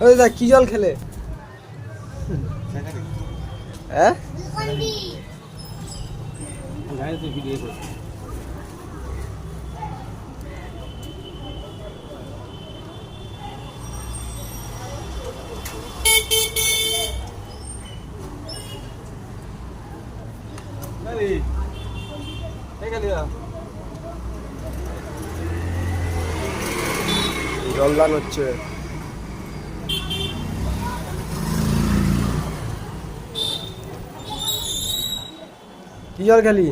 ওই দেখ কি জল খেলে? হ্যাঁ জলদান হচ্ছে। কি জল খেলি?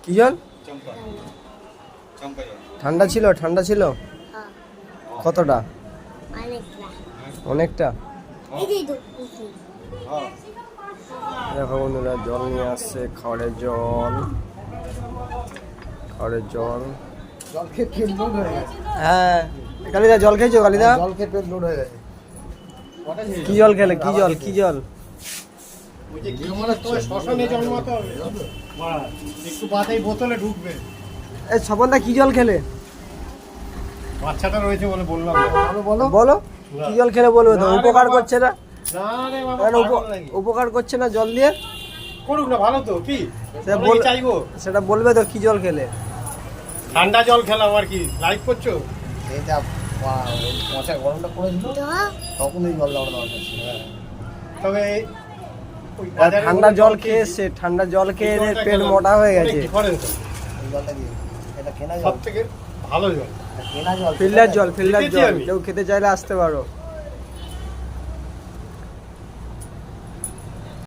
কি জল? ঠান্ডা ছিল? ঠান্ডা ছিল কতটা? অনেকটা। দেখো বন্ধুরা জল নিয়ে আসছে, খাওয়ারের জল। খাওয়ারের জল জল খেয়ে পেট লোড হয়ে গেছে। হ্যাঁ কালিদা জল খেয়েছো? কালিদা জল খেয়ে পেট লোড হয়ে গেছে। কি জল খেলে? কি জল? কি জল? শ্মশানে জন্মাতে হবে, একটু বাদেই বোতলে ঢুকবে। এই স্বপনদা কি জল খেলে? বাচ্চাটা রয়েছে বলে বললাম। বলো বলো কি জল খেলে বলবে তো। উপকার করছে না? না রে বাবা, কেন উপকার করছে না জল দিয়ে? করুক না, ভালো তো। কি চাইবো সেটা বলবে তো কি জল খেলে। ঠান্ডা জল খেলাম আর কি। লাইভ করছো? এটা পচা গরমটা পড়েছিল তখন এই জল দেওয়ার দরকার ছিল। তবে ঠান্ডা জল খেয়ে এসছে, ঠান্ডা জল খেয়ে পেট মোটা হয়ে গেছে। সব থেকে ভালো জল ফিল্টার জল। ফিল্টার জল কেউ খেতে চাইলে আসতে পারো।